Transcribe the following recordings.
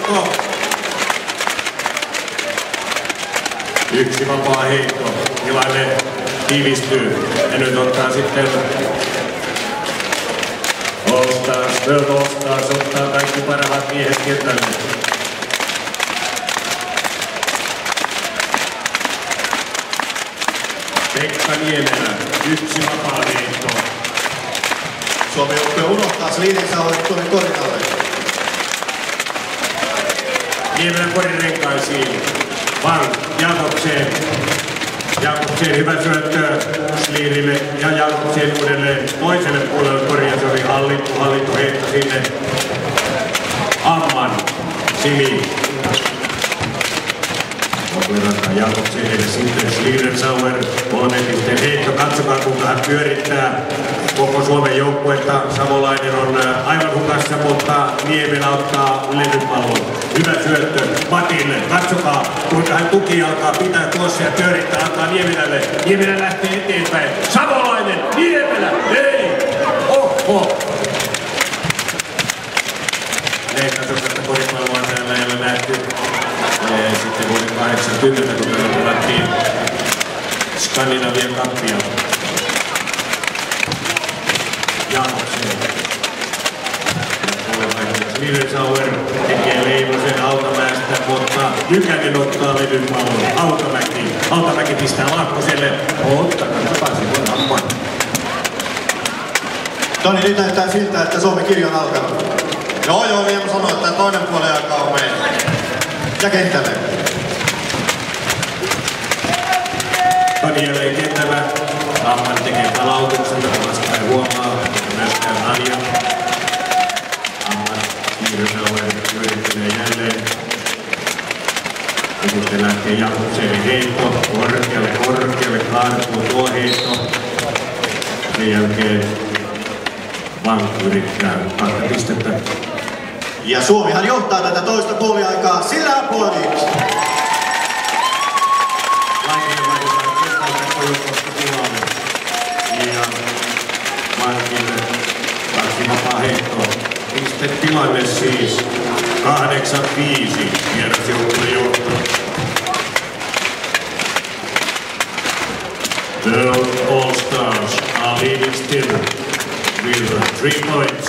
heitto. Yksi vapaa heitto. Tilanne tiivistyy. Ja nyt ottaa sitten All-Stars ottaa kaikki parhaat miehet kentälle. Pekka Niemelä, yksi vapaa heitto. Suomi joukkue unohtaa Sliding Sauerin tuonne korinalle. Niemelä korin renkaisiin. Van Jakobsen. Jakobsen hyvä syöttö Slirille ja Jakobsen uudelleen toiselle puolelle koria. Se oli hallittu heitto sinne. Amman, Simi. Verrataan Jakobsenille sitten Slidensauer. 3 pisteen heitto. Katsokaa kuinka hän pyörittää koko Suomen joukkuetta. Savolainen on aivan hukassa, mutta Niemelä ottaa levypallon. Hyvä syöttö Matille. Katsokaa kuinka hän tukijalkaa pitää tuossa ja pyörittää, antaa Niemelälle. Niemelä lähtee eteenpäin. Savolainen, Niemelä, ei! Oho! Leikkausokasta koripalloa täällä ei ole nähty. Sitten vuoden 80, kun täällä pelattiin Skandinavian kappia. Jakobsen. Slidensauer tekee Leimosen Hautamäestä, mutta Nykänen ottaa levyn pallon. Hautamäki pistää Laakkoselle. Ottakaa takaisin, voi amman. Toni, nyt näyttää siltä, että Suomen kirja on alkanut. Joo, vielä sanoin, että toinen puoli aikaa on meillä. Ja kentälle. Toni jälleen kentällä. Amman tekee palautuksen, vastaan huomaa. Myöskään Anja. Amman Slidensauer yrittelee jälleen. Ja sitten lähtee Jakobsenin heitto. Korkealle kaartuu tuo heitto. Sen jälkeen Van yrittää 2 pistettä. Ja Suomihan johtaa tätä toista puoliaikaa sillä puoliksi. Laininen vaikutaan kentältä Kojukosta tilalle. Ja Vankille 2 vapaa heittoa. Pistetilanne siis 8-5. Vierasjoukkue johtaa. The All-Stars are leading still with 3 points.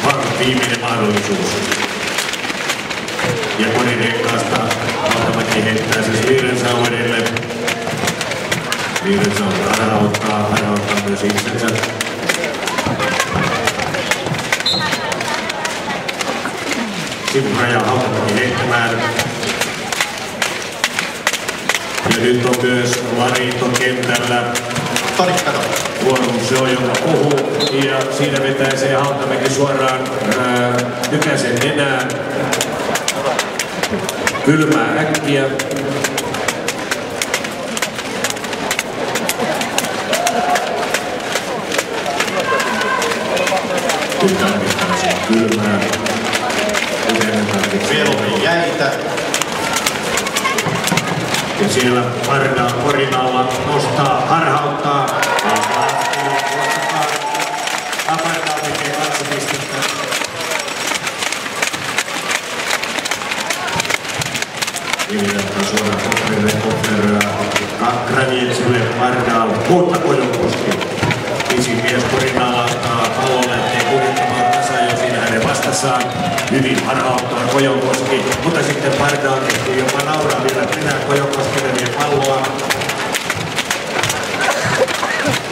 Van viimeinen mahdollisuus. Ja korin renkaasta Hautamäki heittää se Slidensauerille. Slidensauer harhauttaa myös itsensä. Sivuraja Hautamäki heittämään. Ja nyt on myös Larinto kentällä. Se on joka puhuu ja siinä vetää se Hautamäki suoraan Nykäsen nenään. Kylmää äkkiä. Nyt tarvitaan sen kylmää. Mieluummin jäitä. Ja siellä Varda korin alla nostaa, harhauttaa. Apartaa tekee 2 pistettä. Viljattaa suoraan Kopperille, Granietsille, Vardal, mutta Kojonkoski. Mies korin alla ottaa pallon, lähtee kuljettamaan tasaan jo siinä hänen vastassaan. Hyvin harhauttaa Kojonkoski, mutta sitten Vardal tehtiin jopa nauraa vielä enää Kojonkoskelle vie palloa.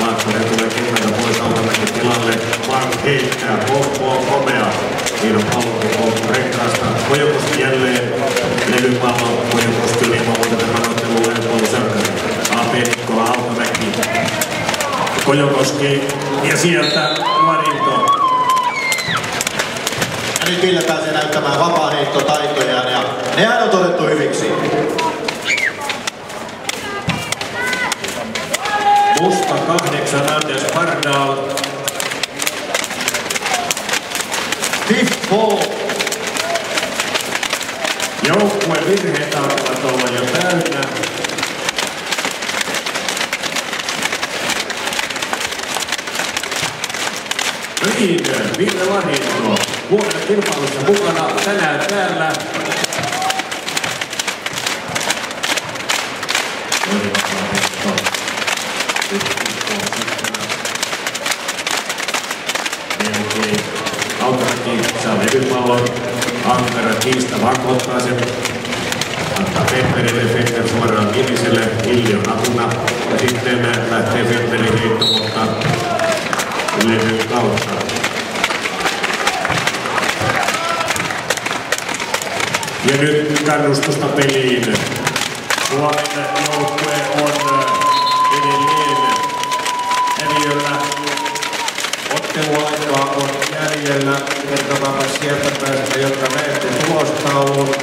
Laakkonen tulee kentältä pois Hautamäki tilalle. Van heittää, pompo on komea. Siinä on pallo renkaasta. Kojonkoski jälleen. Levypallo. Kojonkoski oli ilman muuta tämän ottelun lentolusankari. Apekko, Hautamäki. Kojonkoski ja sieltä Larinto. Ja nyt Ville pääsee näyttämään vapaa-heittotaitojaan ja nehän on todettu hyviksi. Musta 8, Anders Vardal. Fifth ball. Joukkue virheet alkavat olla jo täynnä. Niin, Ville Larinto. huomenna kilpailussa mukana tänään täällä. Autarki saa levypallon, Ankara Kiista vakottaa sen, antaa Fetterille, Fetter suoraan Kiliselle, Killi on apuna ja sitten lähtee Fetterin heitto, mutta levyn kautta. Ja nyt kannustusta peliin. Suomen joukkue on edelleen häviöllä. Otteluaikaa on jäljellä. Kertokaapa sieltä päästä, jotka näette tulostaulun.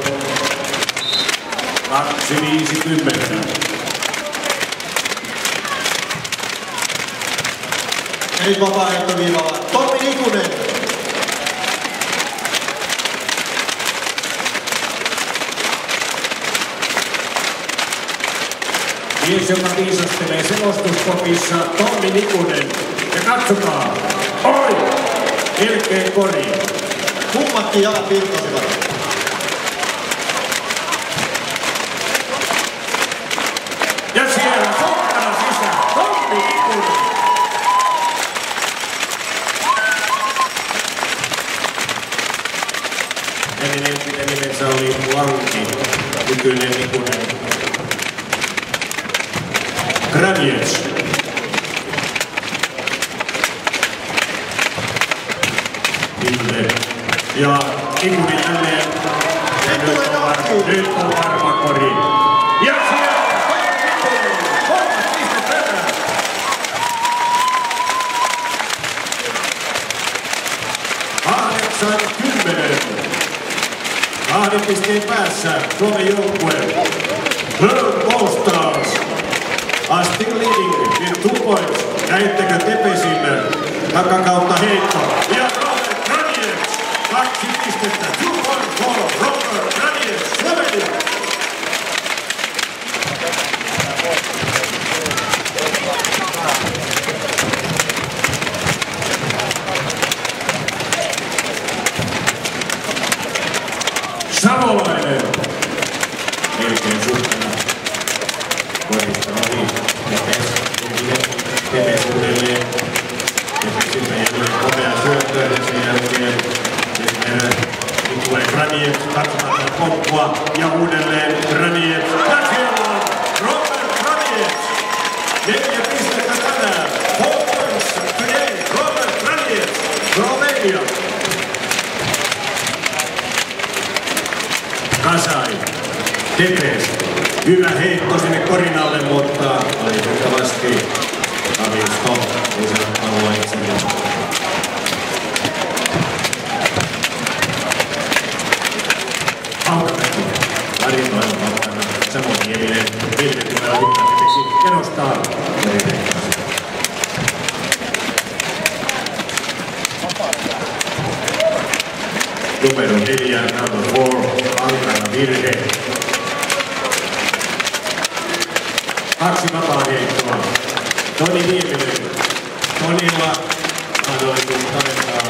2.50. Ja nyt vapaa-heittoviivalla Tommi Nikunen. Mies, joka viisastelee selostuskopissa, Tommi Nikunen. Ja katsokaa, oi! Melkein koriin. Kummatkin jalat virtosivat. Ja siellä sokkana sisään, Tommi Nikunen. Hänen entinen nimensä oli Lanki, nykyinen Nikunen. Granjec. Ja Nikunen jälleen. Nyt on varma kori. Ja siellä kolmas piste perään. 80. 2 pisteen päässä Suomen joukkue. The All Stars are still leading with 2 points. Näittekö Tepesin takakautta heitto? Ja Robert Granjec, 2 pistettä. 2 points for Robert Granjec, Slovenia. Savolainen. Melkein suhtana. Korista ohi. Tepes uudelleen. Tepesiltä jälleen komea syöttö ja sen jälkeen nyt tulee Granjec. Katsotaan pomppua ja uudelleen Granjec. Ja siellä on Robert Granjec. 4 pistettä tänään. 4 points today. Robert Granjec. Romania. Kasai, Tepes, hyvä heitto sinne korin alle, mutta valitettavasti Avisto ei saa palloa itselleen. Hautamäki, Arjen Laivapalkkana, samoin Nieminen, Ville tulee ottaa Tepesi ja nostaa Meritekkäs. Numero 4, number 4, Ankara virhe. 2 vapaa heittoa. Toni Nieminen. Tonilla mahdollisuus kaventaa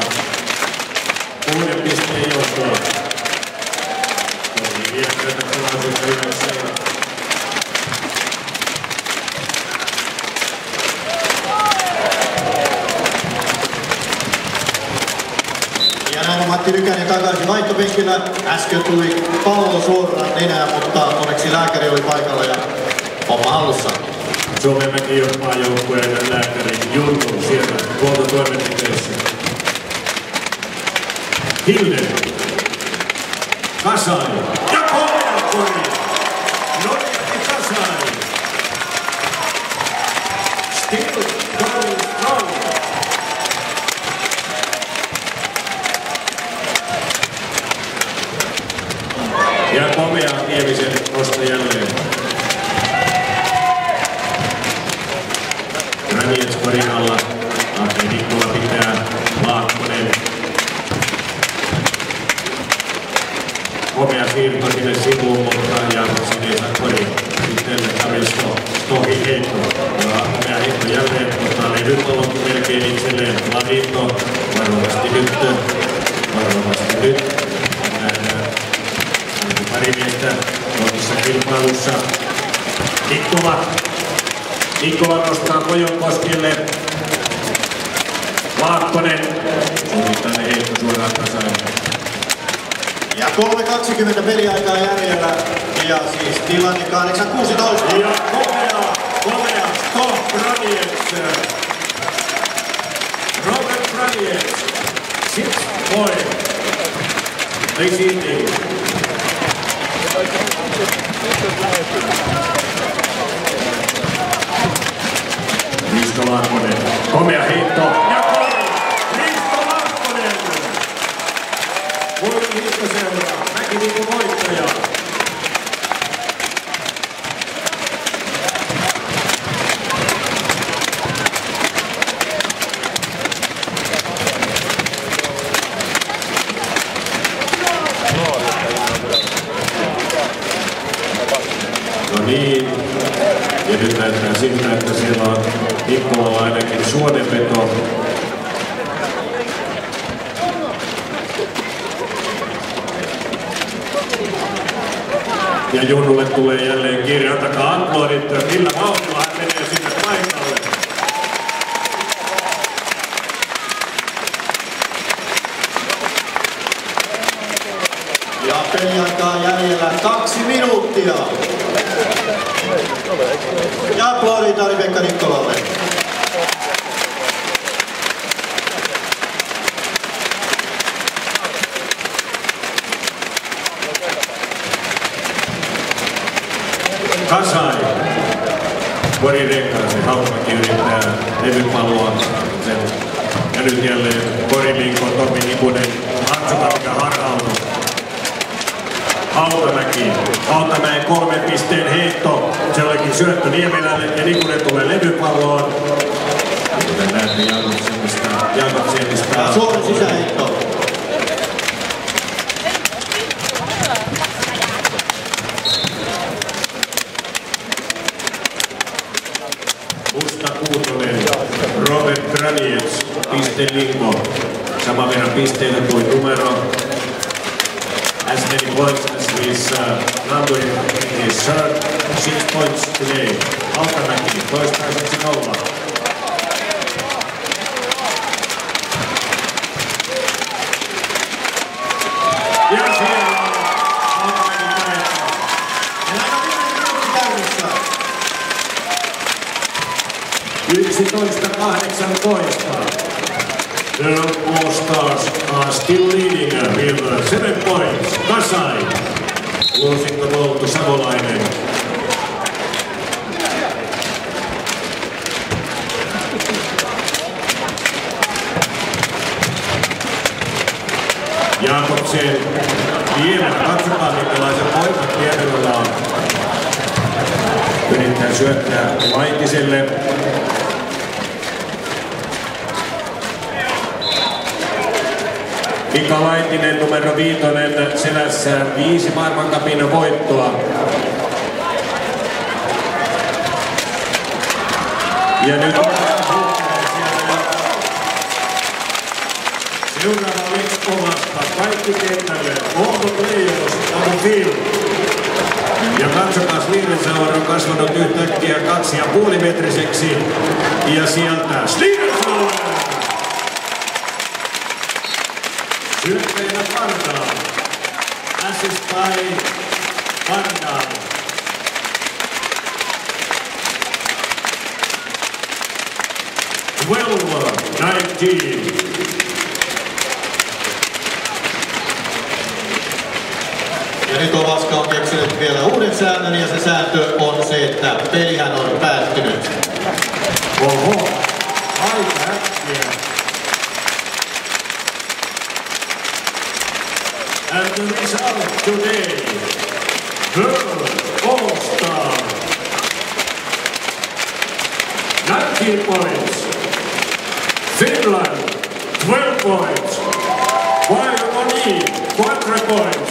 6 pisteen johtoa. Toni viekköitä pelaisuutta yhdessä. Ja näin on Matti Nykänen takaisin vaihtopenkillä. Äsken tuli pallo suoraan nenään, mutta onneksi lääkäri oli paikalla ja homma hallussa. Suomenmäki maajoukkueen lääkäri Junnu sieltä huoltotoimenpiteessä. Hilde. Kasai. Ja komea kori. Norjatti Kasai. Still going strong. Ja komea Niemisen nosto jälleen. Granjec korin alla. Ahti Nikkola pitää. Laakkonen. Komea siirto sinne sivuun, mutta Jarkkosen ei saa korin. Sitten Karisto Stohi heitto. Komea heitto jälleen, mutta levypallon melkein itselleen. Ladito varovasti nyt varovasti nyt. Pari miestä toisessa kilpailussa. Nikkola nostaa Kojonkoskelle. Laakkonen. Suunnittainen heitto suoraan tasaan. Ja 3.20 peliaikaa jäljellä. Ja siis tilanne 8-16. Ja komea Scott Braniets. Robert Braniets. 6 points. This evening. Risto Laakkonen. Komea heitto. Ja kori! Risto Laakkonen! Vuoden hiihtoseuraa. Mäkiviikon voittaja. No niin, ja nyt näyttää siltä, että siellä on Nikkolalla ainakin suonenveto. Ja Junnulle tulee jälleen kirja, antakaa aplodit, millä vauhdilla hän menee sinne paikalle. Ja peliaikaa jäljellä 2 minuuttia. Ja aplodit Ari-Pekka Nikkolalle. Kasai. Kori Rekkasen Hausmakin yrittää levypalloa. Ja nyt jälleen Koriliikko, Tomi Nikunen, Hatsukavika harhautu. Hautamäen 3 pisteen heitto. Se olikin syöttö Niemelälle ja Nikunen tulee levypalloon. Kuten näette Jakobsenista. Suoran sisäheitto. Musta Kuutonen, Robert Braniets, pistelinko. Saman verran pisteitä kuin numero. As many points as his number in his shirt. 6 points today. Hautamäki toistaiseksi 0. Ja siellä on Hautamäki kädessä. Ja aika viimeinen minuutti käynnissä. 11-18. The All Stars are still leading with 7 points. Kasai. Luusikko Tolttu Savolainen. Jakobsen Niemelä. Katsotaan minkälaisen poikat Niemelällä on. Yrittää syöttää Laitiselle. Mika Laitinen numero 5 selässä 5 maailmancupin voittoa. Ja nyt seuraava Lex-Ovasta. Kaikki kentälle. All the players on the field. Ja katsotaan, Slidensauer on kasvanut yhtäkkiä 2,5 metriseksi. Ja sieltä Slidensauer! Syötteenä Vardal. Assist by Vardal. Well, 19. Ja nyt Ovaska on keksinyt vielä uuden säännön ja se sääntö on se, että pelihän on päättynyt. Oho, aika äkkiä. And the result today, the All-Star. 19 points. Finland, 12 points. While Moni, 4 points.